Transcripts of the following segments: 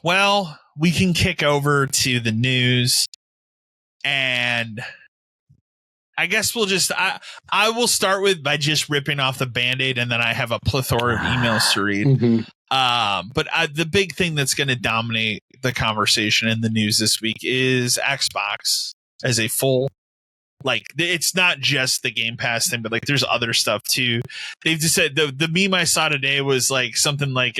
Well, we can kick over to the news, and I guess we'll just I will start by just ripping off the Band-Aid, and then I have a plethora of emails to read. Mm-hmm. But the big thing that's going to dominate the conversation in the news this week is Xbox as a full. Like, it's not just the Game Pass thing, but like there's other stuff too. They've just said the meme I saw today was like something like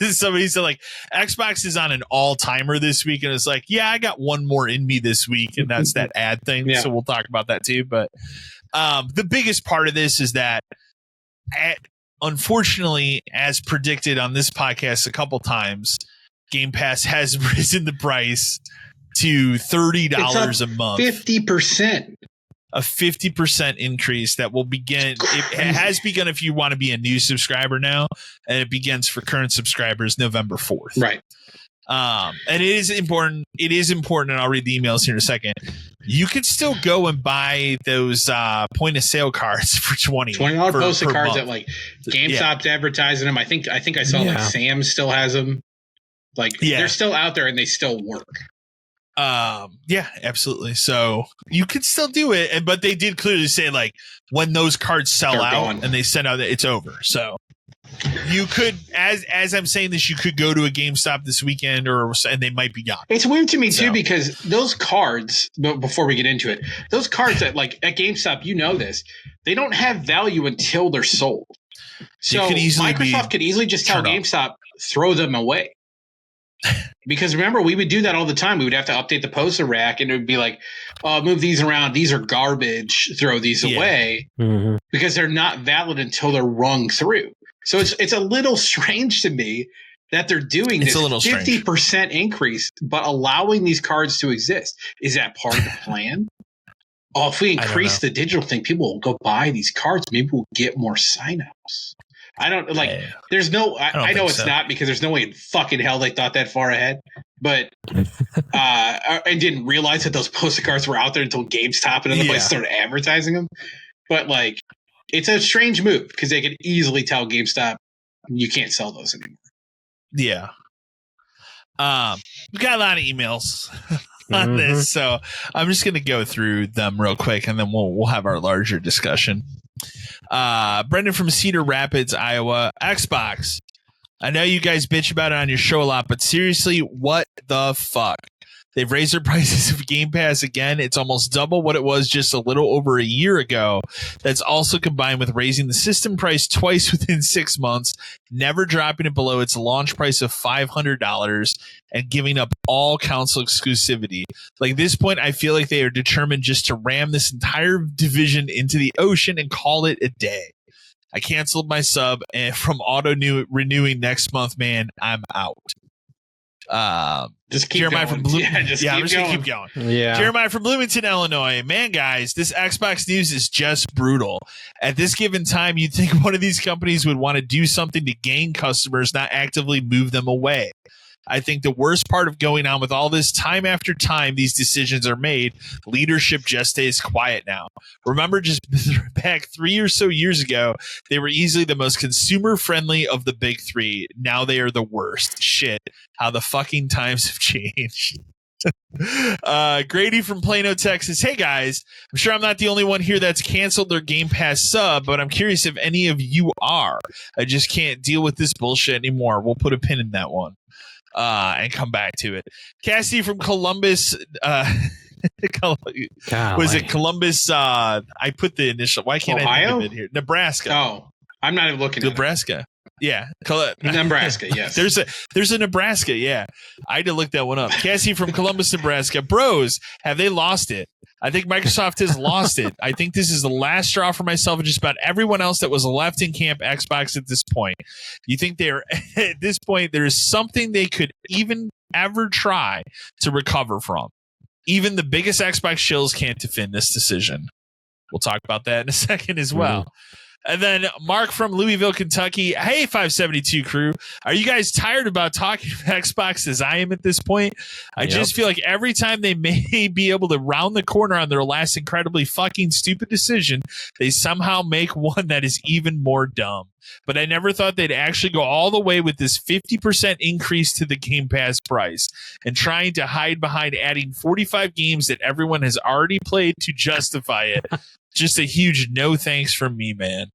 somebody said like Xbox is on an all timer this week, and it's like, yeah, I got one more in me this week, and that's that ad thing. Yeah. So we'll talk about that too. But the biggest part of this is that unfortunately, as predicted on this podcast a couple times, Game Pass has risen the price to $30 a month. 50%. A 50% increase that will begin. It has begun if you want to be a new subscriber now, and it begins for current subscribers November 4th. Right. And it is important. It is important, and I'll read the emails here in a second. You can still go and buy those point of sale cards for $20 postal cards month. at like GameStop's advertising them. I think I saw like Sam's still has them. Like they're still out there and they still work. Yeah, absolutely. So you could still do it, but they did clearly say like when those cards sell out and they send out that it's over. So you could, as I'm saying this, you could go to a GameStop this weekend, and they might be gone. It's weird to me too because those cards. Before we get into it, those cards at GameStop, you know this, they don't have value until they're sold. So Microsoft could easily just tell GameStop throw them away. Because remember, we would do that all the time. We would have to update the poster rack, and it would be like, "Oh, move these around. These are garbage. Throw these away," because they're not valid until they're rung through. So it's a little strange to me that they're doing this 50% increase, but allowing these cards to exist. Is that part of the plan? Oh, if we increase the digital thing, people will go buy these cards. Maybe we'll get more signups. I don't like. There's no. I know it's not because there's no way in fucking hell they thought that far ahead. But I didn't realize that those poster cards were out there until GameStop and other places started advertising them. But like, it's a strange move because they could easily tell GameStop you can't sell those anymore. Yeah. We've got a lot of emails on this, so I'm just gonna go through them real quick, and then we'll have our larger discussion. Brendan from Cedar Rapids, Iowa. Xbox. I know you guys bitch about it on your show a lot, but seriously, what the fuck? They've raised their prices of Game Pass again. It's almost double what it was just a little over a year ago. That's also combined with raising the system price twice within 6 months, never dropping it below its launch price of $500, and giving up all console exclusivity. Like at this point, I feel like they are determined just to ram this entire division into the ocean and call it a day. I canceled my sub and from renewing next month, man. I'm out. Just keep Jeremiah going. From I'm just gonna keep going. Yeah. Jeremiah from Bloomington, Illinois. Man, guys, this Xbox news is just brutal. At this given time, you'd think one of these companies would want to do something to gain customers, not actively move them away. I think the worst part of going on with all this, time after time these decisions are made, leadership just stays quiet now. Remember, just back 3 or so years ago, they were easily the most consumer-friendly of the big three. Now they are the worst. Shit, how the fucking times have changed. Grady from Plano, Texas. Hey, guys. I'm sure I'm not the only one here that's canceled their Game Pass sub, but I'm curious if any of you are. I just can't deal with this bullshit anymore. We'll put a pin in that one. And come back to it. Cassidy from Columbus. Was it Columbus? I put the initial. Why can't I think of it here? Nebraska. Oh, I'm not even looking at Nebraska. Yeah. Nebraska, yes. There's a Nebraska, yeah. I had to look that one up. Cassie from Columbus, Nebraska. Bros, have they lost it? I think Microsoft has lost it. I think this is the last straw for myself and just about everyone else that was left in camp Xbox at this point. You think they're at this point there is something they could even ever try to recover from? Even the biggest Xbox shills can't defend this decision. We'll talk about that in a second as well. And then Mark from Louisville, Kentucky. Hey, 572 crew. Are you guys tired about talking about Xbox as I am at this point? I just feel like every time they may be able to round the corner on their last incredibly fucking stupid decision, they somehow make one that is even more dumb. But I never thought they'd actually go all the way with this 50% increase to the Game Pass price and trying to hide behind adding 45 games that everyone has already played to justify it. Just a huge no thanks from me, man.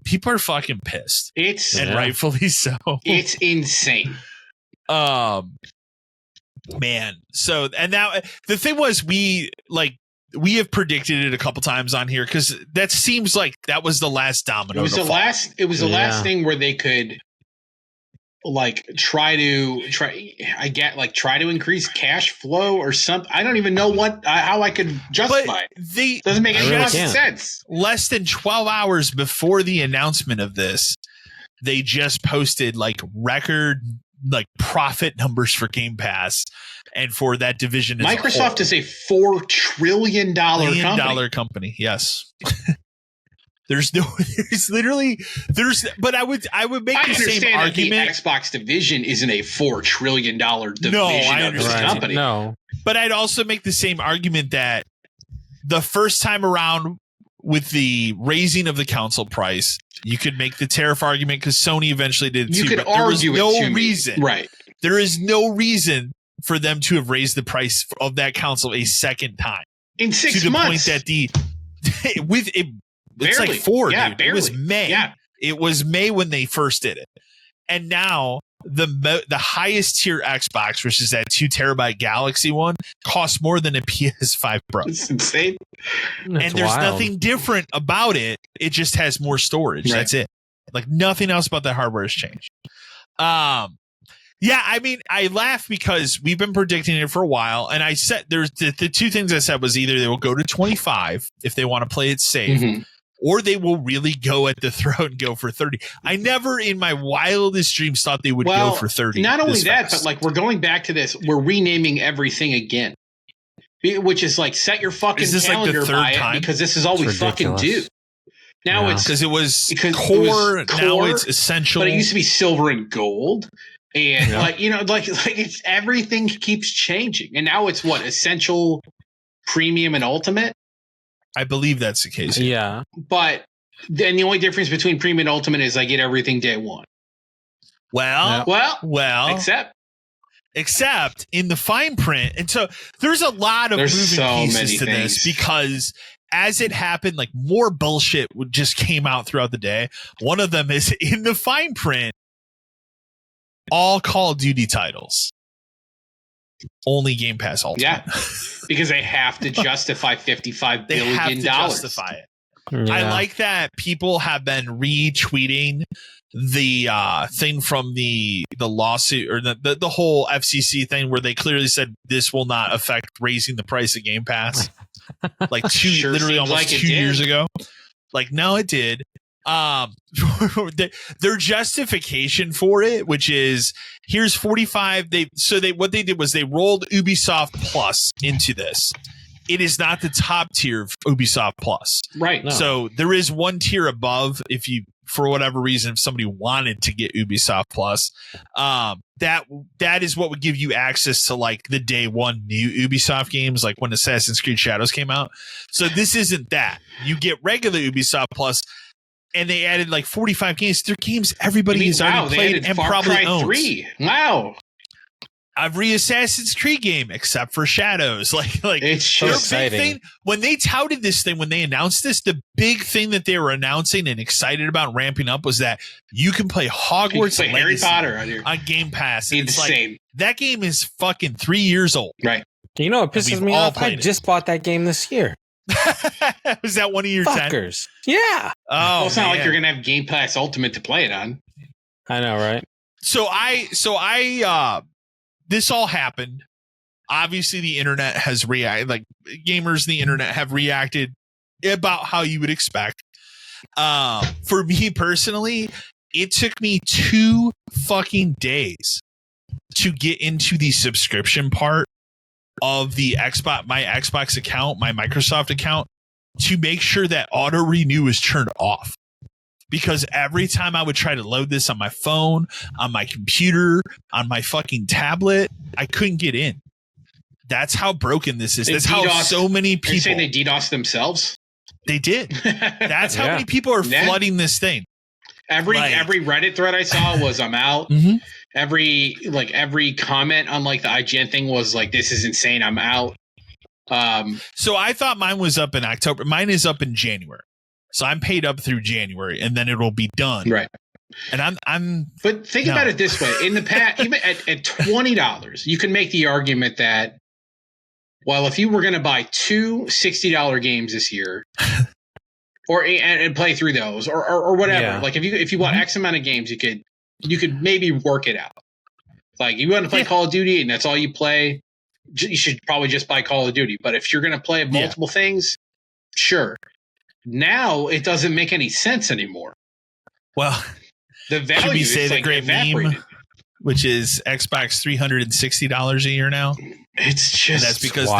People are fucking pissed. Rightfully so. It's insane. Man. So, and now the thing was, we have predicted it a couple times on here because that seems like that was the last domino. It was the last thing where they could try to increase cash flow or something. I don't even know how I could justify it. Doesn't make any fucking sense. Less than 12 hours before the announcement of this, they just posted record profit numbers for Game Pass and for that division. Microsoft is a $4 trillion company. Yes. But I would make the same argument. The Xbox division isn't a $4 trillion division of this company. No. But I'd also make the same argument that the first time around with the raising of the console price, you could make the tariff argument because Sony eventually did too. You could argue there was no reason. Right. There is no reason for them to have raised the price of that console a second time. In 6 months. To the point that it's like 4, dude. Barely. It was May. Yeah. It was May when they first did it. And now the highest tier Xbox, which is that 2 terabyte Galaxy one, costs more than a PS5 Pro. It's insane. And there's nothing different about it. It just has more storage. Right. That's it. Nothing else about that hardware has changed. Yeah, I mean, I laugh because we've been predicting it for a while, and I said there's the 2 things I said was either they will go to 25 if they want to play it safe, or they will really go at the throat and go for 30. I never in my wildest dreams thought they would go for 30. Not only that, but we're going back to this. We're renaming everything again, which is set your fucking calendar by it because this is all we fucking do. Now it's because it was core. Now it's essential. But it used to be silver and gold. And it's everything keeps changing. And now it's essential, premium, and ultimate. I believe that's the case. Yeah. But then the only difference between premium and ultimate is I get everything day one. Well, except in the fine print. And so there's a lot of moving pieces to this because as it happened, more bullshit just came out throughout the day. One of them is in the fine print. All Call of Duty titles. Only Game Pass Ultimate. Yeah, because they have to justify $55 billion. They have to justify it. Yeah. I like that people have been retweeting the thing from the lawsuit or the whole FCC thing where they clearly said this will not affect raising the price of Game Pass. Almost 2 years ago. No, it did. Their justification for it, which is here's 45. What they did was they rolled Ubisoft Plus into this. It is not the top tier of Ubisoft Plus, right? No. So there is one tier above. If you, for whatever reason, if somebody wanted to get Ubisoft Plus, that is what would give you access to the day one new Ubisoft games, like when Assassin's Creed Shadows came out. So this isn't that. You get regular Ubisoft Plus. And they added 45 games. They're games everybody has already played and probably owns. 3. Wow. Every Assassin's Creed game except for Shadows. It's so exciting. Big thing, when they touted this thing, when they announced this, the big thing that they were announcing and excited about ramping up was that you can play Hogwarts Legacy Harry Potter on Game Pass. And insane. That game is fucking 3 years old. Right. You know what pisses me off? I just bought that game this year. Was that one of your fuckers? 10? Yeah. Oh, it's not like you're gonna have Game Pass Ultimate to play it on. I know, right? So this all happened. Obviously, the internet has reacted. Gamers, the internet have reacted about how you would expect. For me personally, it took me 2 fucking days to get into the subscription part of the Xbox, my Xbox account, my Microsoft account, to make sure that auto renew is turned off. Because every time I would try to load this on my phone, on my computer, on my fucking tablet, I couldn't get in. That's how broken this is. That's how so many people. Are you saying they DDoS themselves? They did. That's how many people are flooding this thing. Every Reddit thread I saw was I'm out. Mm-hmm. Every comment on like the IGN thing was like, this is insane, I'm out. So I thought mine was up in October. Mine is up in January. So I'm paid up through January, and then it'll be done. Right. And I'm. But think about it this way: in the past, even at $20, you can make the argument that, well, if you were going to buy two $60 games this year, and play through those, or whatever, like if you bought X amount of games, you could maybe work it out. Like you want to play Call of Duty, and that's all you play, you should probably just buy Call of Duty. But if you're going to play multiple things, sure. Now it doesn't make any sense anymore. Well, the value should we say is the like great meme, which is Xbox $360 a year now. It's just, and that's because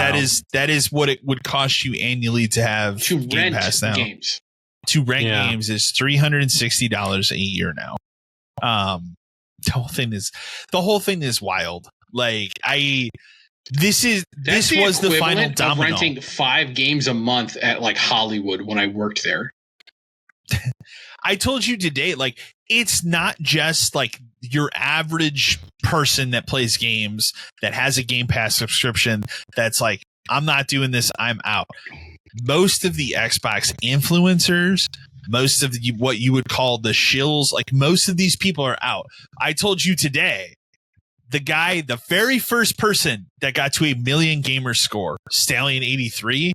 that is what it would cost you annually to have Gamepass now. Games. To rent games is $360 a year now. The whole thing is wild. Like this was the final domino. Renting 5 games a month at like Hollywood when I worked there. I told you today, like, it's not just like your average person that plays games that has a Game Pass subscription that's like, I'm not doing this, I'm out. Most of the Xbox influencers, most of what you would call the shills, like most of these people are out. I told you today, the very first person that got to 1 million gamer score, Stallion 83,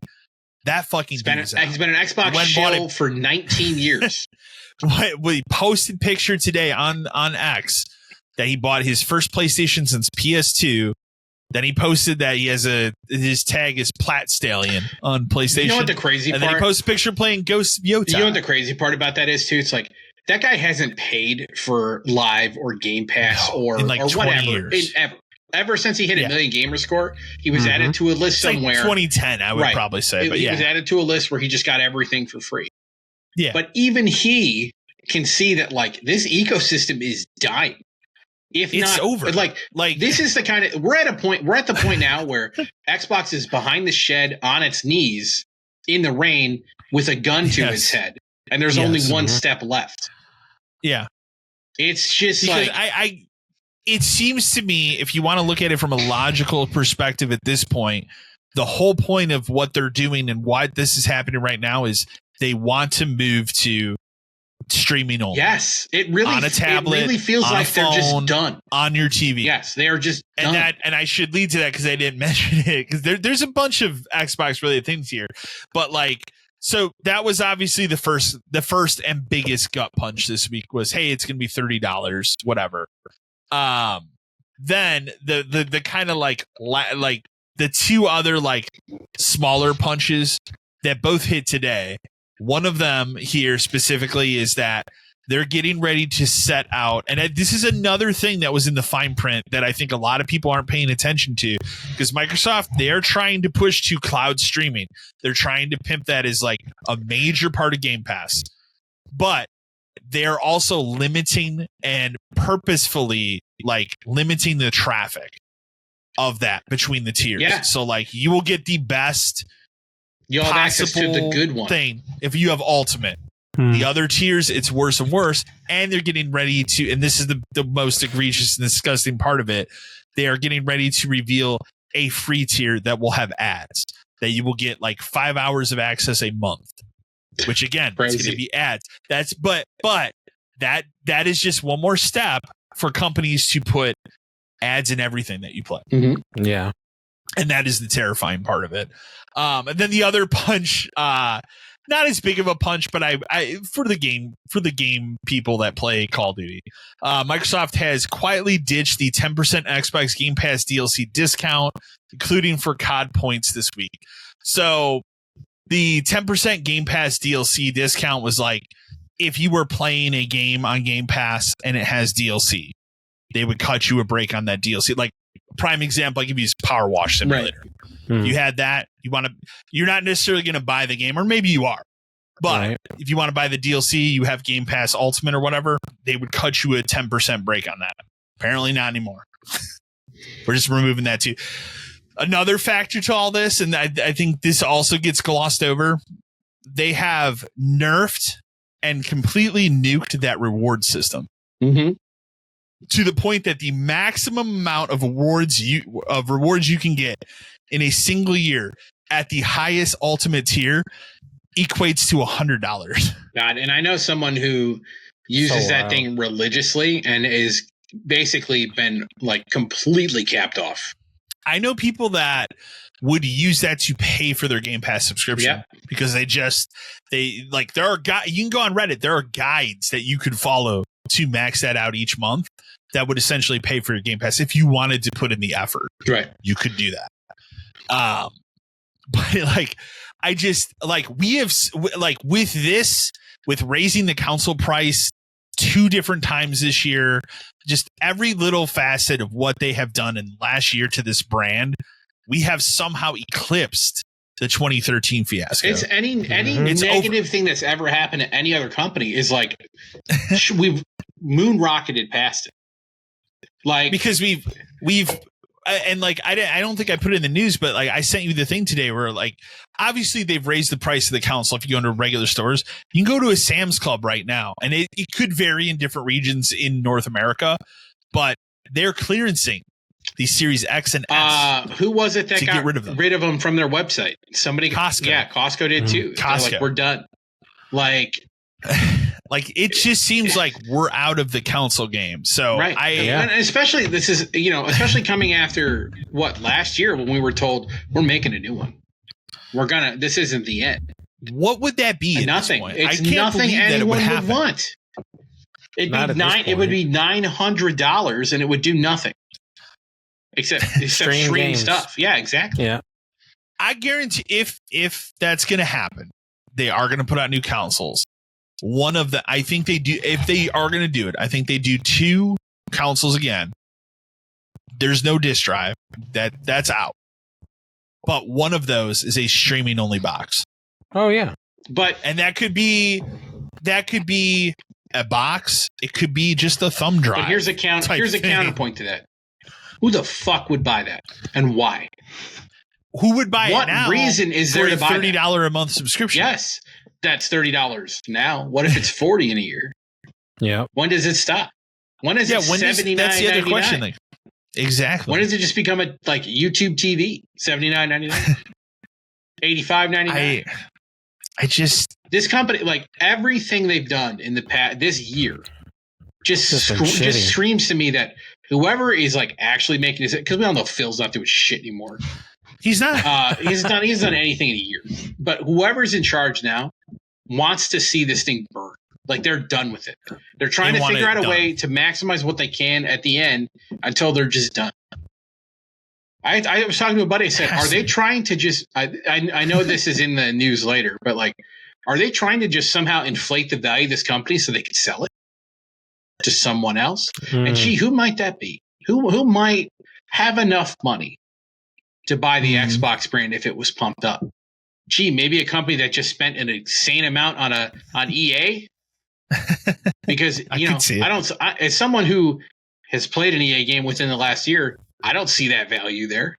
that fucking he's been an Xbox shill for 19 years. He posted picture today on X that he bought his first PlayStation since PS2. Then he posted that he has his tag is Plat Stallion on PlayStation. You know what the crazy part? And then he posted a picture playing Ghost of Yota. You know what the crazy part about that is too? It's like that guy hasn't paid for Live or Game Pass or 20 whatever years. Ever since he hit 1 million gamer score. He was added to a list somewhere. Like 2010, I would probably say. He was added to a list where he just got everything for free. Yeah. But even he can see that like this ecosystem is dying. If it's not over. Like this is the kind of we're at the point now where Xbox is behind the shed on its knees in the rain with a gun to its head. And there's only one step left. Yeah. It's just because like it seems to me, if you want to look at it from a logical perspective at this point, the whole point of what they're doing and why this is happening right now is they want to move to streaming only. Yes, it really on a tablet, it really feels on like a phone, they're just done on your TV. Yes, they are just and done. And I should lead to that because I didn't mention it because there's a bunch of Xbox related things here, but like. So that was obviously the first and biggest gut punch this week was, hey, it's going to be $30, whatever. Then the kind of like the two other like smaller punches that both hit today. One of them here specifically is that they're getting ready to set out. And this is another thing that was in the fine print that I think a lot of people aren't paying attention to because Microsoft, they're trying to push to cloud streaming. They're trying to pimp that as like a major part of Game Pass. But they're also limiting and purposefully like limiting the traffic of that between the tiers. Yeah. So like you will get the best You'll have access to the good one thing if you have Ultimate. The other tiers, it's worse and worse. And they're getting ready to, and this is the most egregious and disgusting part of it, they are getting ready to reveal a free tier that will have ads, that you will get like 5 hours of access a month, which again, it's going to be ads. But that is just one more step for companies to put ads in everything that you play. Mm-hmm. Yeah. And that is the terrifying part of it. And then the other punch, not as big of a punch, but I for the game people that play Call of Duty, Microsoft has quietly ditched the 10% Xbox Game Pass DLC discount, including for COD points this week. So the 10% Game Pass DLC discount was like if you were playing a game on Game Pass and it has DLC, they would cut you a break on that DLC. Like prime example, I give you Power Wash Simulator. Right. If you had that, you're not necessarily going to buy the game, or maybe you are. But if you want to buy the DLC, you have Game Pass Ultimate or whatever, they would cut you a 10% break on that. Apparently not anymore. We're just removing that too. Another factor to all this, and I think this also gets glossed over, they have nerfed and completely nuked that reward system. Mm-hmm. To the point that the maximum amount of rewards you can get in a single year at the highest ultimate tier equates to $100. God, and I know someone who uses that thing religiously and is basically been like completely capped off. I know people that would use that to pay for their Game Pass subscription because you can go on Reddit. There are guides that you could follow to max that out each month that would essentially pay for your Game Pass. If you wanted to put in the effort, you could do that. But like, I just we have with raising the console price 2 different times this year, just every little facet of what they have done in last year to this brand, we have somehow eclipsed the 2013 fiasco. It's any negative thing that's ever happened to any other company is like we've moon rocketed past it. Like, because we've and like I don't think I put it in the news, but like I sent you the thing today where like obviously they've raised the price of the console. If you go into regular stores, you can go to a Sam's Club right now, and it could vary in different regions in North America, but they're clearancing the Series X and S. Who was it that got rid of them from their website? Somebody, Costco. Yeah, Costco did too. Costco. Like, we're done. Like it just seems like we're out of the console game. So and especially especially coming after last year when we were told we're making a new one. This isn't the end. What would that be? Nothing. It's nothing anyone would want. It would be $900 and it would do nothing. Except stream stuff. Yeah, exactly. Yeah. I guarantee if that's going to happen, they are going to put out new consoles. I think they do. If they are going to do it, I think they do 2 consoles again. There's no disc drive. That's out. But one of those is a streaming only box. Oh yeah. And that could be a box. It could be just a thumb drive. But here's a counterpoint to that. Who the fuck would buy that, and why? Who would buy it now? What reason is there to buy $30 a month subscription? Yes, that's $30 now. What if it's $40 in a year? Yeah. When does it stop? When is it $79.99? That's the other question. Exactly. When does it just become a YouTube TV? $79.99? $85.99? I just this company, like everything they've done in the past this year, just screams to me that whoever is like actually making this, because we all know Phil's not doing shit anymore. He's not. He's done anything in a year. But whoever's in charge now wants to see this thing burn. Like they're done with it. They're trying to figure out a way to maximize what they can at the end until they're just done. I was talking to a buddy. I said, "Are they trying to just?" I know this is in the news later, but like, are they trying to just somehow inflate the value of this company so they can sell it to someone else? And who might that be? Who might have enough money to buy the Xbox brand if it was pumped up? Maybe a company that just spent an insane amount on EA. Because as someone who has played an EA game within the last year, I don't see that value there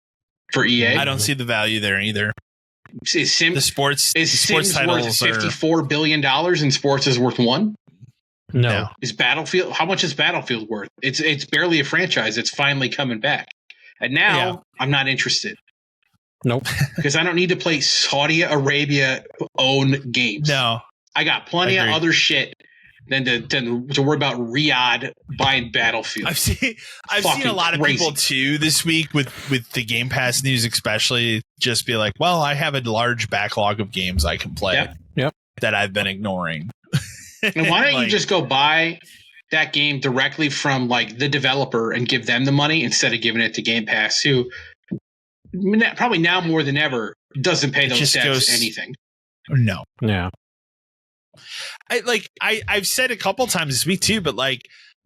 for EA. I don't see the value there either. Is Sims worth $54 billion and sports is worth $1 billion? No. Is Battlefield? How much is Battlefield worth? It's barely a franchise. It's finally coming back, and now I'm not interested. Nope. Because I don't need to play Saudi Arabia owned games. No, I got plenty of other shit than to worry about Riyadh buying Battlefield. I've seen a lot of people too this week with the Game Pass news, especially just be like, well, I have a large backlog of games I can play that I've been ignoring. And why don't you just go buy that game directly from like the developer and give them the money instead of giving it to Game Pass, who probably now more than ever doesn't pay those devs anything. No. Yeah. I've said a couple times this week too, but like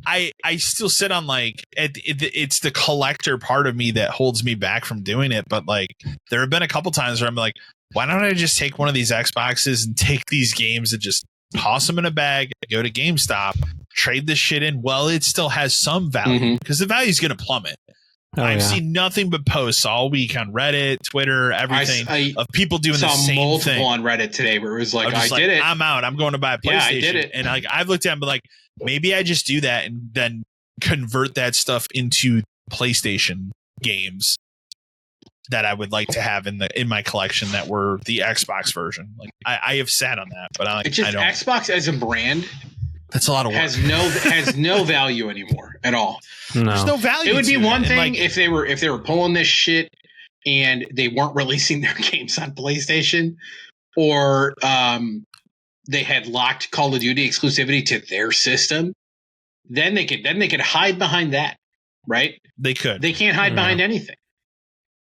I still sit on like it's the collector part of me that holds me back from doing it. But like there have been a couple times where I'm like, why don't I just take one of these Xboxes and take these games and just toss them in a bag, go to GameStop, trade this shit in? Well, it still has some value because the value is going to plummet. I've seen nothing but posts all week on Reddit, Twitter, everything of people doing the same multiple thing on Reddit today where it was like, I did it. I'm out. I'm going to buy a PlayStation. Yeah, I did it. And like I've looked at it and been like, maybe I just do that and then convert that stuff into PlayStation games that I would like to have in my collection that were the Xbox version. Like I have sat on that, but I don't. Xbox as a brand. That's a lot of work. Has no value anymore at all. No. There's no value. It would be one thing like, if they were pulling this shit and they weren't releasing their games on PlayStation, or they had locked Call of Duty exclusivity to their system. Then they could hide behind that, right? They could. They can't hide behind anything.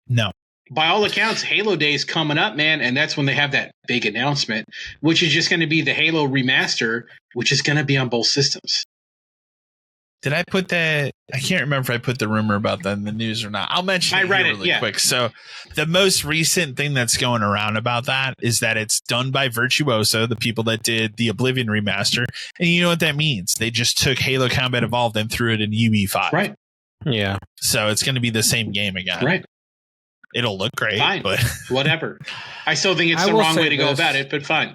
No. By all accounts, Halo Day is coming up, man, and that's when they have that big announcement, which is just going to be the Halo remaster, which is going to be on both systems. Did I put that? I can't remember if I put the rumor about that in the news or not. I'll mention it really quick. So the most recent thing that's going around about that is that it's done by Virtuoso, the people that did the Oblivion remaster. And you know what that means? They just took Halo Combat Evolved and threw it in UE5. Right. Yeah. So it's going to be the same game again. Right. It'll look great. Fine. But whatever. I still think it's the wrong way to go about it, but fine.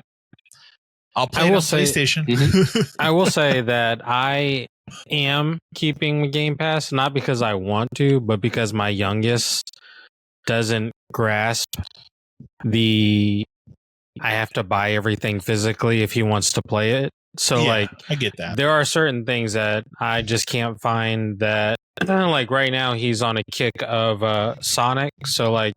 I'll play it on PlayStation. I will say that I am keeping Game Pass, not because I want to, but because my youngest doesn't grasp I have to buy everything physically if he wants to play it. So like I get that. There are certain things that I just can't find that like right now he's on a kick of Sonic. So like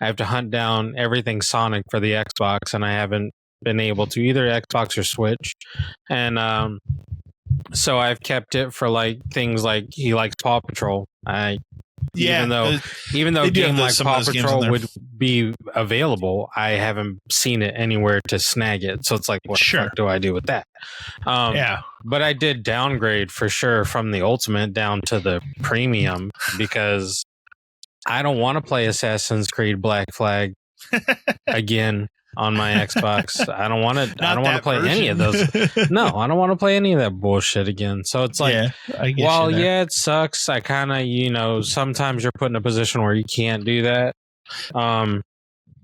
I have to hunt down everything Sonic for the Xbox, and I haven't been able to, either Xbox or Switch. And so I've kept it for like things like he likes Paw Patrol. Even though a game like Paw Patrol would be available, I haven't seen it anywhere to snag it. So it's like, what the fuck do I do with that? But I did downgrade for sure from the Ultimate down to the Premium because I don't want to play Assassin's Creed Black Flag again on my Xbox. I don't want to play any of those. No, I don't want to play any of that bullshit again. So it's like, it sucks. I kind of, sometimes you're put in a position where you can't do that.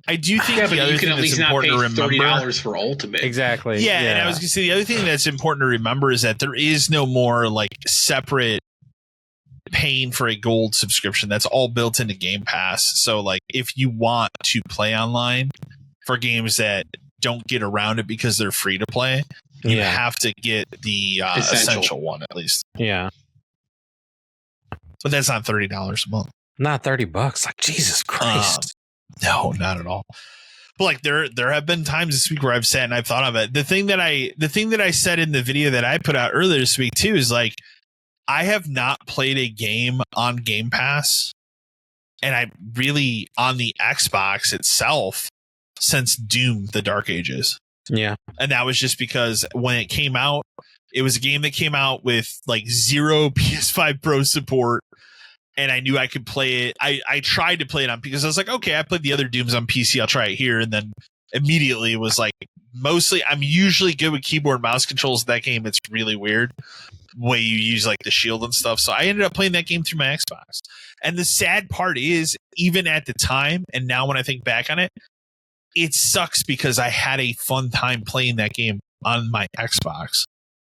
I do think the other thing that's important to remember, $30 for Ultimate. Exactly. Yeah, and I was going to say the other thing that's important to remember is that there is no more like separate paying for a gold subscription. That's all built into Game Pass. So like if you want to play online for games that don't get around it because they're free to play, you have to get the essential one at least. Yeah. But that's not $30 a month. Not $30. Like Jesus Christ. No, not at all. But like there have been times this week where I've sat and I've thought of it. The thing that I said in the video that I put out earlier this week too is like I have not played a game on Game Pass, and I really on the Xbox itself since Doom: The Dark Ages. Yeah. And that was just because when it came out, it was a game that came out with like zero PS5 Pro support. And I knew I could play it. I tried to play it on because I was like, okay, I played the other Dooms on PC. I'll try it here. And then immediately it was like, mostly I'm usually good with keyboard and mouse controls. That game, it's really weird the way you use like the shield and stuff. So I ended up playing that game through my Xbox. And the sad part is, even at the time, and now when I think back on it, it sucks because I had a fun time playing that game on my Xbox.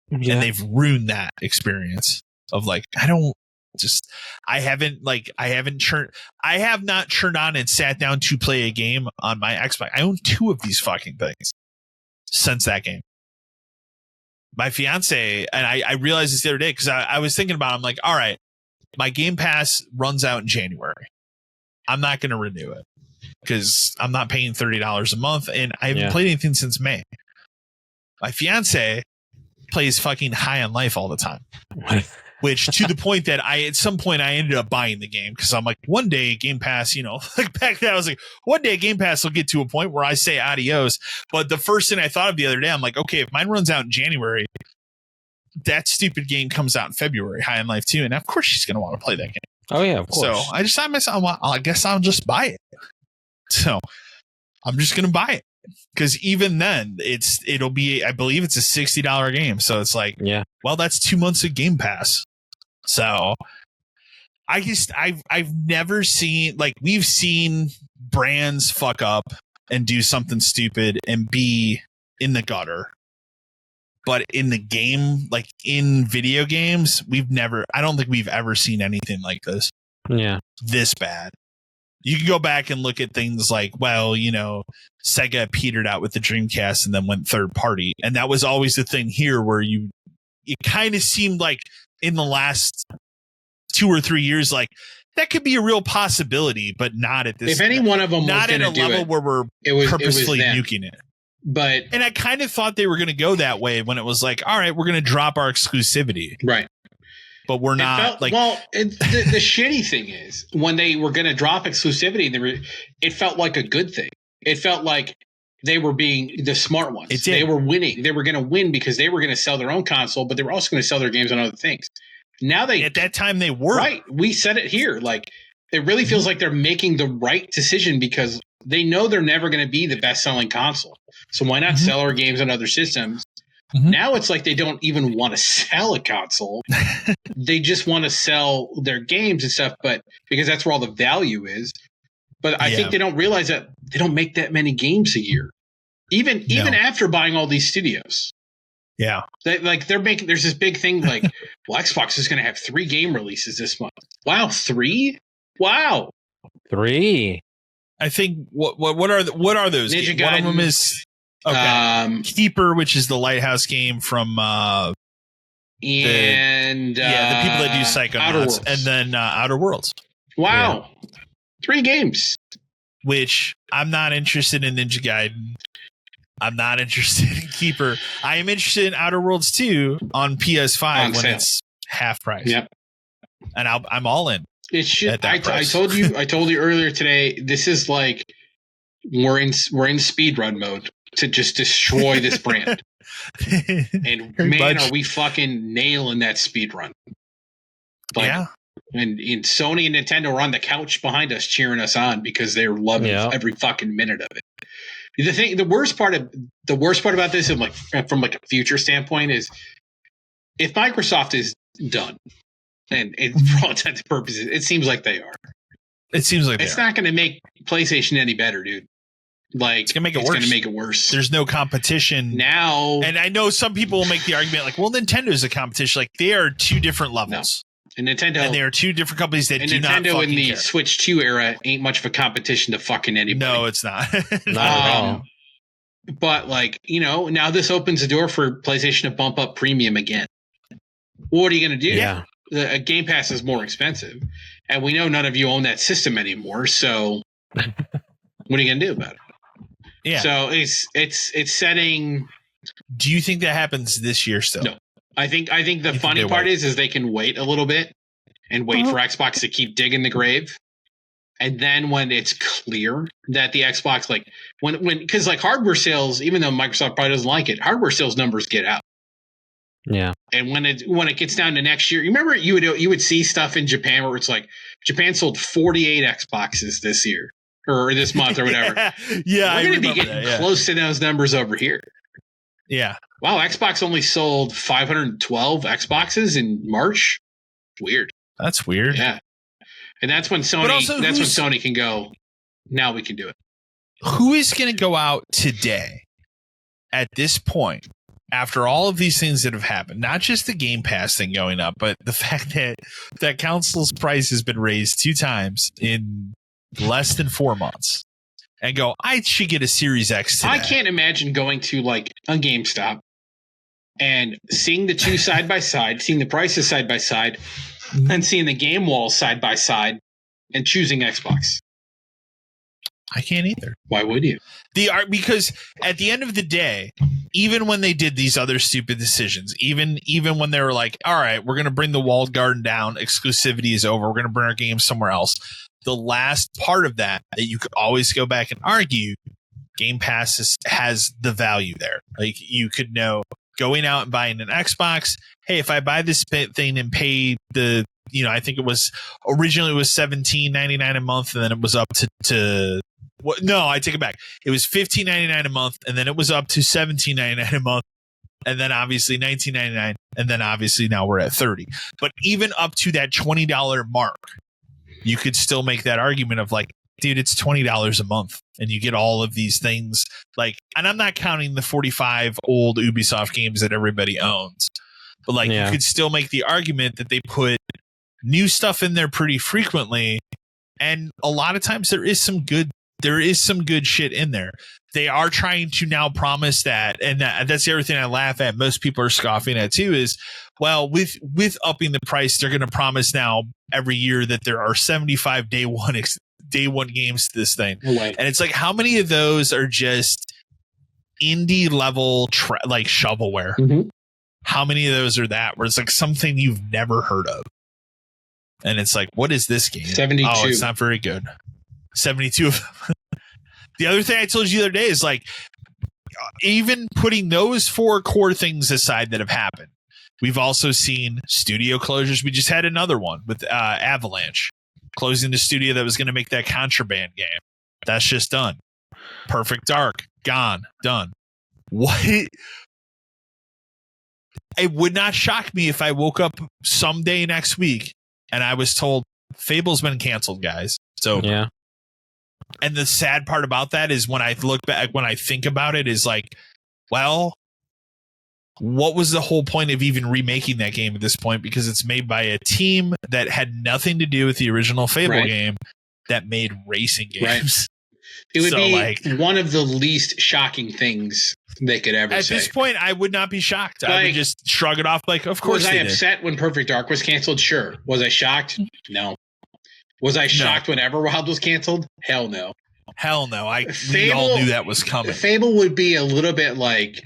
Yeah. And they've ruined that experience of like, I have not turned on and sat down to play a game on my Xbox. I own 2 of these fucking things since that game. My fiance, and I realized this the other day because I was thinking about it. I'm like, all right, my Game Pass runs out in January. I'm not going to renew it because I'm not paying $30 a month, and I haven't played anything since May. My fiance plays fucking High on Life all the time. Which to the point that at some point I ended up buying the game because I'm like, one day Game Pass, like back then I was like, one day Game Pass will get to a point where I say adios. But the first thing I thought of the other day, I'm like, okay, if mine runs out in January, that stupid game comes out in February, High on Life 2, and of course she's going to want to play that game. Oh yeah, of course. So I just thought myself, well, I guess I'll just buy it. So I'm just going to buy it because even then it'll be, I believe it's a $60 game. So it's like, yeah, well, that's 2 months of Game Pass. So I've never seen, like, we've seen brands fuck up and do something stupid and be in the gutter. But in the game, like in video games, I don't think we've ever seen anything like this. Yeah. This bad. You can go back and look at things like, well, Sega petered out with the Dreamcast and then went third party. And that was always the thing here where it kind of seemed like in the last 2 or 3 years, like that could be a real possibility, but not at this. If any one of them not was at a level where we're purposefully nuking it. And I kind of thought they were going to go that way when it was like, all right, we're going to drop our exclusivity. Right. But we're not. The shitty thing is when they were going to drop exclusivity, it felt like a good thing. It felt like they were being the smart ones. They were winning. They were going to win because they were going to sell their own console, but they were also going to sell their games on other things. Now at that time they were. Right. We said it here. Like, it really feels like they're making the right decision because they know they're never going to be the best selling console. So why not sell our games on other systems? Now it's like they don't even want to sell a console. They just want to sell their games and stuff, but because that's where all the value is. But I think they don't realize that they don't make that many games a year. Even after buying all these studios. Yeah. They're making, there's this big thing like, well, Xbox is going to have 3 game releases this month. Wow, 3? Wow. 3. I think what are those? Ninja Gaiden. One of them is Keeper, which is the Lighthouse game from the people that do Psychonauts, and then Outer Worlds. Wow. Yeah. 3 games. Which I'm not interested in Ninja Gaiden. I'm not interested in Keeper. I am interested in Outer Worlds 2 on PS5 when it's half price. Yep. And I'm all in. It should. I told you earlier today. This is like we're in speedrun mode to just destroy this brand. And man, are we fucking nailing that speedrun? Yeah. And Sony and Nintendo are on the couch behind us cheering us on because they're loving every fucking minute of it. The worst part about this, and like from like a future standpoint, is if Microsoft is done, and for all intents and purposes, it seems like they are. It seems like it's not going to make PlayStation any better, dude. Like it's going to make it worse. There's no competition now, and I know some people will make the argument like, "Well, Nintendo's a competition." Like they are 2 different levels. No. And Nintendo, and they are 2 different companies that do Nintendo not fucking in the care. Switch 2 era ain't much of a competition to fucking anybody. No, it's not. Not at all. But like, now this opens the door for PlayStation to bump up premium again. What are you going to do? Yeah. The Game Pass is more expensive, and we know none of you own that system anymore. So, what are you going to do about it? Yeah. So it's setting. Do you think that happens this year still? No. I think the funny part is they can wait a little bit and wait for Xbox to keep digging the grave. And then when it's clear that the Xbox, like because like hardware sales, even though Microsoft probably doesn't like it, hardware sales numbers get out. Yeah. And when it gets down to next year, you remember you would see stuff in Japan where it's like Japan sold 48 Xboxes this year or this month or whatever. Yeah. We're going to be getting close to those numbers over here. Yeah. Wow, Xbox only sold 512 Xboxes in March. Weird. That's weird. Yeah. And that's when Sony can go, now we can do it. Who is going to go out today at this point after all of these things that have happened? Not just the Game Pass thing going up, but the fact that console's price has been raised 2 times in less than 4 months. And go, I should get a Series X today. I can't imagine going to like a GameStop and seeing the 2 side by side, seeing the prices side by side, and seeing the game walls side by side and choosing Xbox. I can't either. Why would you? Because at the end of the day, even when they did these other stupid decisions, even when they were like, all right, we're going to bring the walled garden down, exclusivity is over, we're going to bring our games somewhere else. The last part of that you could always go back and argue, Game Pass has the value there. Like you could know, going out and buying an Xbox. Hey, if I buy this thing and pay the, I think it was originally it was $17.99 a month, and then it was up to no, I take it back. It was $15.99 a month, and then it was up to $17.99 a month, and then obviously $19.99, and then obviously now we're at $30. But even up to that $20 mark, you could still make that argument of like, dude, it's $20 a month, and you get all of these things. Like, and I'm not counting the 45 old Ubisoft games that everybody owns, but like you could still make the argument that they put new stuff in there pretty frequently, and a lot of times there is some good shit in there. They are trying to now promise that, and that's the other thing I laugh at. Most people are scoffing at too. Is well, with upping the price, they're going to promise now every year that there are 75 day one games to this thing, and it's like, how many of those are just indie level like shovelware? Mm-hmm. How many of those are that where it's like something you've never heard of, and it's like, what is this game? 72. Oh, it's not very good. 72 of them. The other thing I told you the other day is like, even putting those 4 core things aside that have happened, we've also seen studio closures. We just had another one with Avalanche closing the studio that was going to make that Contraband game. That's just done. Perfect Dark, gone, done. What? It would not shock me if I woke up someday next week and I was told Fable's been canceled, guys. So yeah. And the sad part about that is when I look back, when I think about it, is like, well, what was the whole point of even remaking that game at this point? Because it's made by a team that had nothing to do with the original Fable game that made racing games. Right. It would be like one of the least shocking things they could ever say. At this point, I would not be shocked. I would just shrug it off like, of course. Was I upset when Perfect Dark was canceled? Sure. Was I shocked? No. Was I shocked when Everwild was canceled? Hell no. Hell no. We all knew that was coming. Fable would be a little bit like,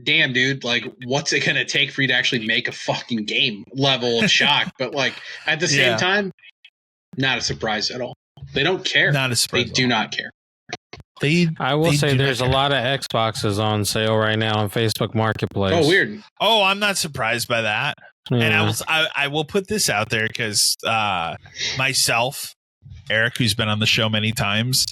damn, dude, like, what's it going to take for you to actually make a fucking game level of shock? But, like, at the same time, not a surprise at all. They don't care. Not a surprise. They do not care. I will say there's a lot of Xboxes on sale right now on Facebook Marketplace. Oh, weird. Oh, I'm not surprised by that. Yeah. And I will put this out there because myself, Eric, who's been on the show many times,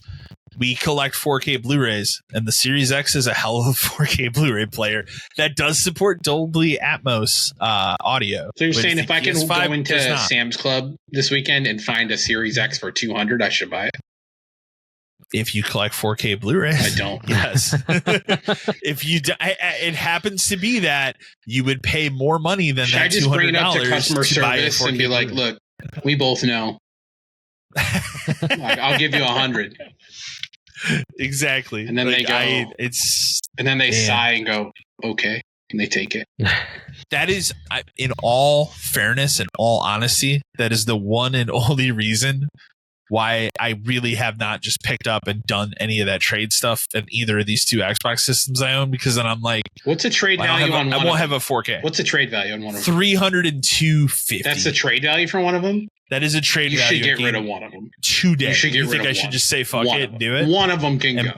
we collect 4K Blu-rays, and the Series X is a hell of a 4K Blu-ray player that does support Dolby Atmos audio. So you're saying if I can go into Sam's Club this weekend and find a Series X for $200, I should buy it? If you collect 4K Blu-rays, I don't. Yes. If you, it happens to be that you would pay more money than that. I just bring it up to customer service and be like, "Look, we both know. Like, I'll give you $100." Exactly. And then they go. And then they sigh and go, "Okay," and they take it. That is, in all fairness and all honesty, that is the one and only reason why I really have not just picked up and done any of that trade stuff in either of these 2 Xbox systems I own, because then I'm like, what's a trade value on one? I won't have a 4K. What's the trade value on one of them? $302.50. That's the trade value for one of them? That is a trade value. You should get rid of one of them today. You should get rid of one. You think I should just say fuck it and do it? One of them can go.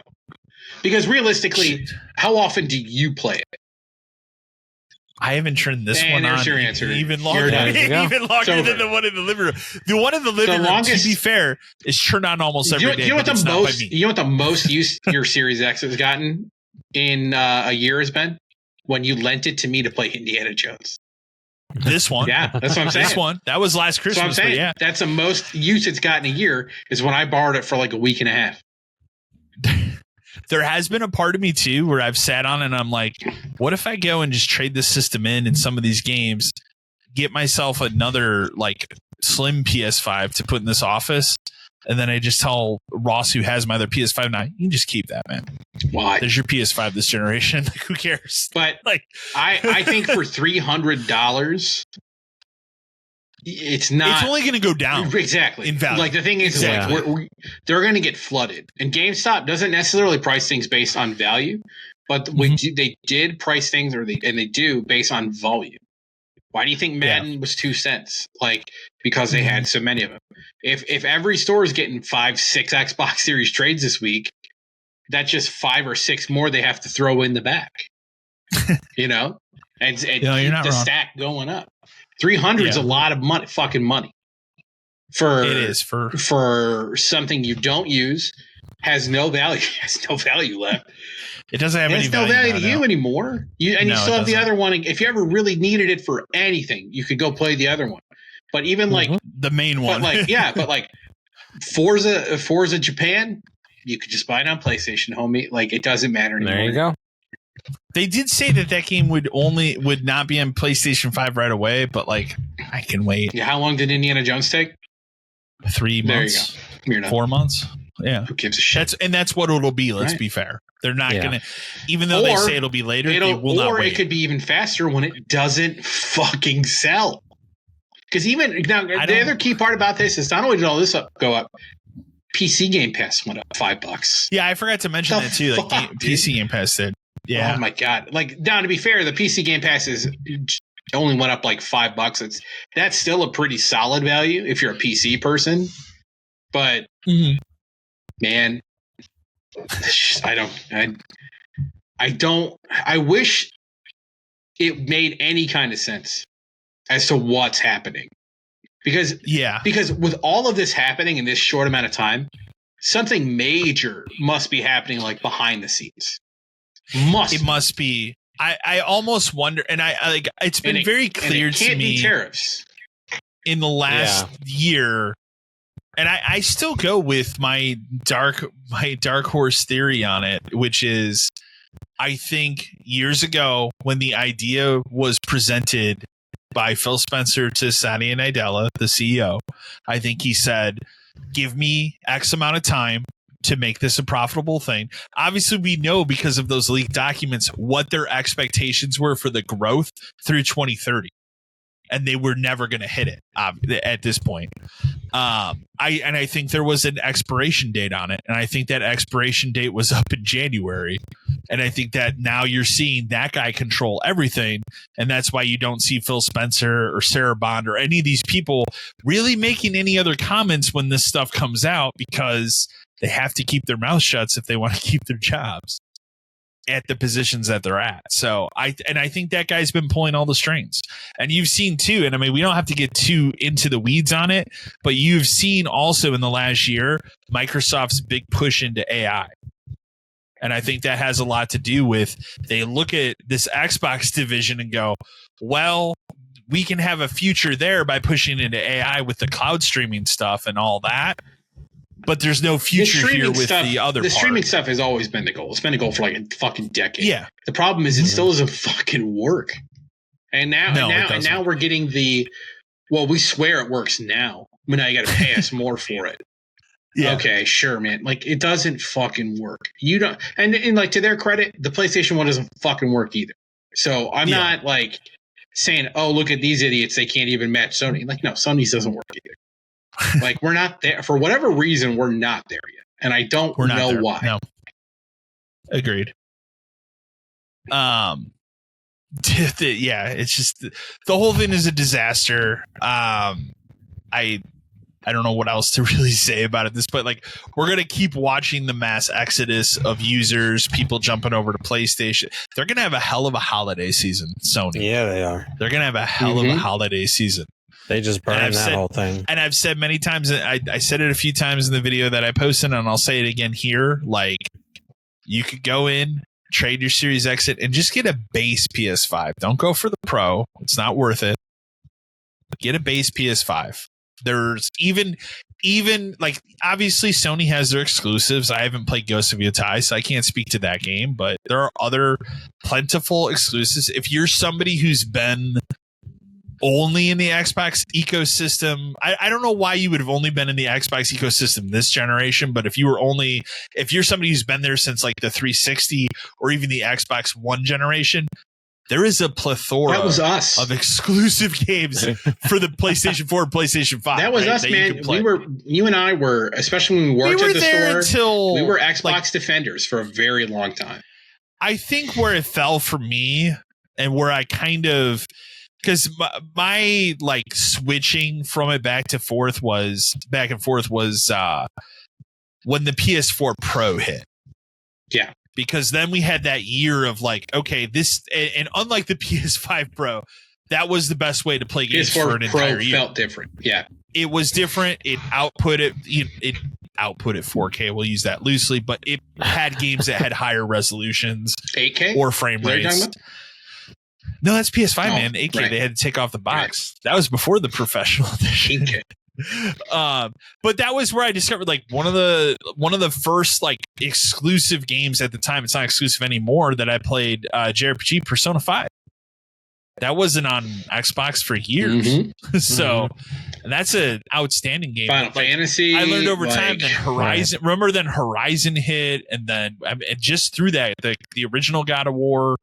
Because realistically, how often do you play it? I haven't turned this one on your answer. Even longer, than the one in the living room. The one in the living room, to be fair, is turned on almost every day. You know what the most use your Series X has gotten in a year has been? When you lent it to me to play Indiana Jones. This one? Yeah, that's what I'm saying. This one. That was last Christmas. That's what I'm saying. Yeah. That's the most use it's gotten a year is when I borrowed it for like a week and a half. There has been a part of me too where I've sat on and I'm like, what if I go and just trade this system in some of these games, get myself another like slim PS5 to put in this office, and then I just tell Ross, who has my other PS5 now, you can just keep that, man. Why? There's your PS5 this generation. Like, who cares? But like, I think for $300, it's not. It's only going to go down. Exactly. In value. Like the thing is, like they're going to get flooded, and GameStop doesn't necessarily price things based on value, but they did price things, and they do based on volume. Why do you think Madden was 2 cents? Like, because they had so many of them. If every store is getting 5-6 Xbox Series trades this week, that's just 5 or 6 more they have to throw in the back. you know, and keep the stack going up. 300 is a lot of money, fucking money. It is for something you don't use, has no value left. It doesn't have any value to you anymore. You still have the other one. If you ever really needed it for anything, you could go play the other one. But even like the main one, but like Forza Japan, you could just buy it on PlayStation, homie. Like it doesn't matter anymore. There you go. They did say that game would not be on PlayStation 5 right away, but like I can wait. Yeah, how long did Indiana Jones take? 3 months. There you go. 4 months. Yeah. Who gives a shit? That's what it'll be. Let's be fair. They're not gonna, even though they say it'll be later, they will not wait. Or it could be even faster when it doesn't fucking sell. Because even now, the other key part about this is not only did all this go up, PC Game Pass went up $5. Yeah, I forgot to mention that too. Like PC Game Pass did. Yeah. Oh my god! Like now, to be fair, the PC Game Pass only went up like $5. That's still a pretty solid value if you're a PC person. But man, I wish it made any kind of sense as to what's happening. Because with all of this happening in this short amount of time, something major must be happening like behind the scenes. It must be. I almost wonder, and it's been very clear to me. Can't be tariffs. In the last year, and I still go with my dark horse theory on it, which is I think years ago when the idea was presented by Phil Spencer to Satya Nadella, the CEO, I think he said, give me X amount of time to make this a profitable thing. Obviously, we know because of those leaked documents what their expectations were for the growth through 2030. And they were never going to hit it at this point. I think there was an expiration date on it. And I think that expiration date was up in January. And I think that now you're seeing that guy control everything. And that's why you don't see Phil Spencer or Sarah Bond or any of these people really making any other comments when this stuff comes out, because they have to keep their mouth shut if they want to keep their jobs at the positions that they're at. So I think that guy's been pulling all the strings. And you've seen too, and I mean, we don't have to get too into the weeds on it, but you've seen also in the last year, Microsoft's big push into AI. And I think that has a lot to do with, they look at this Xbox division and go, well, we can have a future there by pushing into AI with the cloud streaming stuff and all that. But there's no future here with the other part. The streaming stuff has always been the goal. It's been a goal for like a fucking decade. Yeah. The problem is it still doesn't fucking work. And now we're getting we swear it works now. But now you got to pay us more for it. Yeah. Okay, sure, man. Like it doesn't fucking work. You don't, and like to their credit, the PlayStation 1 doesn't fucking work either. So I'm not like saying, oh, look at these idiots. They can't even match Sony. Like, no, Sony's doesn't work either. Like we're not there for whatever reason. We're not there yet, and I don't know why. No, agreed. It's just the whole thing is a disaster. I don't know what else to really say about it. But like, we're gonna keep watching the mass exodus of users, people jumping over to PlayStation. They're gonna have a hell of a holiday season, Sony. Yeah, they are. They're gonna have a hell of a holiday season. They just burned that whole thing. And I've said many times, I said it a few times in the video that I posted, and I'll say it again here. Like, you could go in, trade your Series X and just get a base PS5. Don't go for the Pro. It's not worth it. Get a base PS5. There's even like, obviously Sony has their exclusives. I haven't played Ghost of Yotei, so I can't speak to that game, but there are other plentiful exclusives. If you're somebody who's been only in the Xbox ecosystem, I don't know why you would have only been in the Xbox ecosystem this generation, but if you're somebody who's been there since like the 360 or even the Xbox One generation, there is a plethora of exclusive games for the PlayStation 4 and PlayStation 5. That was us, man. You and I were, especially when we worked at the store, we were Xbox defenders for a very long time. I think where it fell for me and where I kind of, because my like switching from it back and forth was when the PS4 Pro hit. Yeah. because then we had that year of like, okay, this, and unlike the PS5 Pro, that was the best way to play games for an entire year. Felt different. Yeah. It was different. It outputted 4K. We'll use that loosely, but it had games that had higher resolutions, 8K or frame rates. No, that's PS5, man. 8K. Right. They had to take off the box. Right. That was before the professional edition. 8K. But that was where I discovered like one of the first like exclusive games at the time. It's not exclusive anymore that I played. JRPG Persona 5. That wasn't on Xbox for years. Mm-hmm. So that's an outstanding game. Final Fantasy. I learned over time. Then Horizon. Right. Remember, then Horizon hit, and then just through that, the original God of War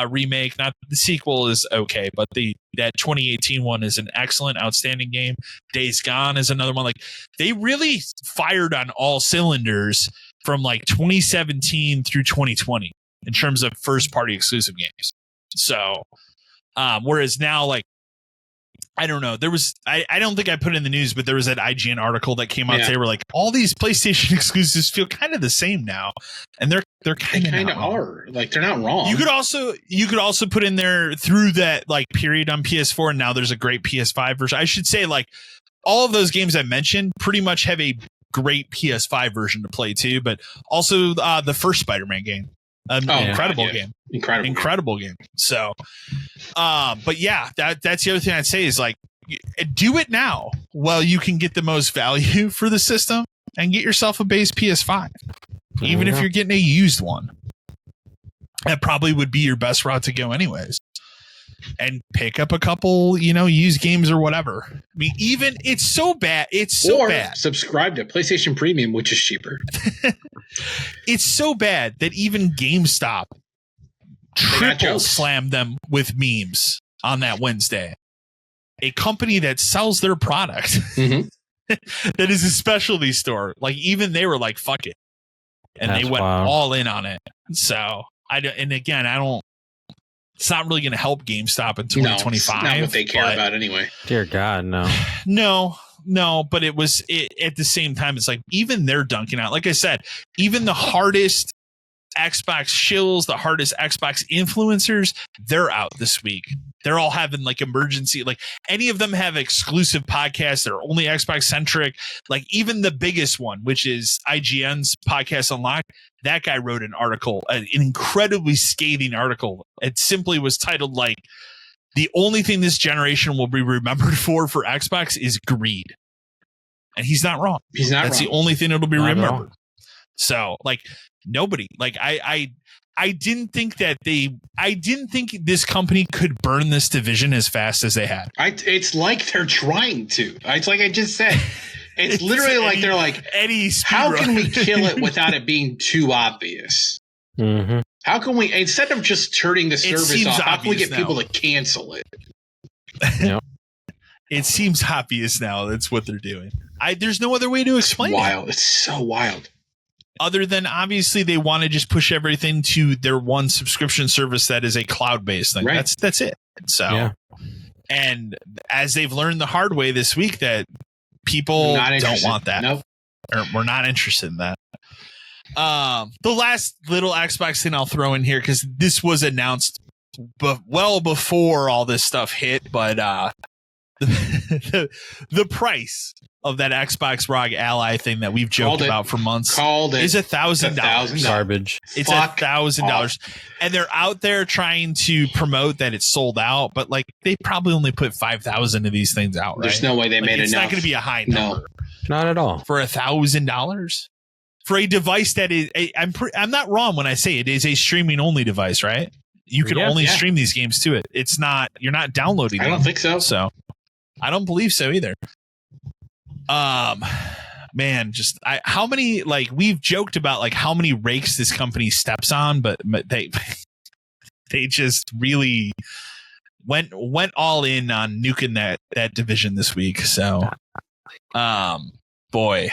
remake. Not the sequel is okay, but that 2018 one is an excellent, outstanding game. Days Gone is another one. Like they really fired on all cylinders from like 2017 through 2020 in terms of first party exclusive games. So. Whereas now, like, I don't know, there was, I don't think I put it in the news, but there was that IGN article that came out. They were like, all these PlayStation exclusives feel kind of the same now. And they're kind of are like, they're not wrong. You could also put in there through that like period on PS4. And now there's a great PS5 version. I should say like all of those games I mentioned pretty much have a great PS5 version to play too, but also the first Spider-Man game. Incredible game. Incredible game. So, but yeah, that's the other thing I'd say is like, do it now while you can get the most value for the system and get yourself a base PS5, even if you're getting a used one. That probably would be your best route to go anyways. And pick up a couple, used games or whatever. I mean, even it's so bad. It's so bad. Subscribe to PlayStation Premium, which is cheaper. It's so bad that even GameStop triple slammed them with memes on that Wednesday. A company that sells their product that is a specialty store. Like even they were like, fuck it. And they went all in on it. So it's not really going to help GameStop in 2025. No, it's not what they care about anyway. Dear God, no. No, but at the same time, it's like even they're dunking out. Like I said, even the hardest Xbox shills, the hardest Xbox influencers, they're out this week. They're all having like emergency, like any of them have exclusive podcasts. They're only Xbox centric. Like even the biggest one, which is IGN's Podcast Unlocked. That guy wrote an article, an incredibly scathing article. It simply was titled like, the only thing this generation will be remembered for Xbox is greed. And he's not wrong. That's the only thing that'll be remembered. So like nobody, like I didn't think this company could burn this division as fast as they had. It's like they're trying to. It's like I just said. It's literally like they're like, how can we kill it without it being too obvious? Mm-hmm. How can we, instead of just turning the service off, how can we get people to cancel it? Yep. It seems obvious now. That's what they're doing. There's no other way to explain it. It's so wild. Other than obviously they want to just push everything to their one subscription service that is a cloud-based thing. Right. That's it. So, and as they've learned the hard way this week that people don't want that. Nope. Or we're not interested in that. The last little Xbox thing I'll throw in here, because this was announced well before all this stuff hit, but the price of that Xbox ROG Ally thing that we've joked about for months is $1,000. Garbage. It's $1,000, and they're out there trying to promote that it's sold out, but like they probably only put 5,000 of these things out. There's no way they made it's enough. It's not going to be a high number. Not at all for $1,000 for a device that is. I'm not wrong when I say it is a streaming only device, right? You can only stream these games to it. It's not. You're not downloading. I don't think so. So I don't believe so either. Man, just how many, like we've joked about like how many rakes this company steps on, but they just really went all in on nuking that division this week. So boy,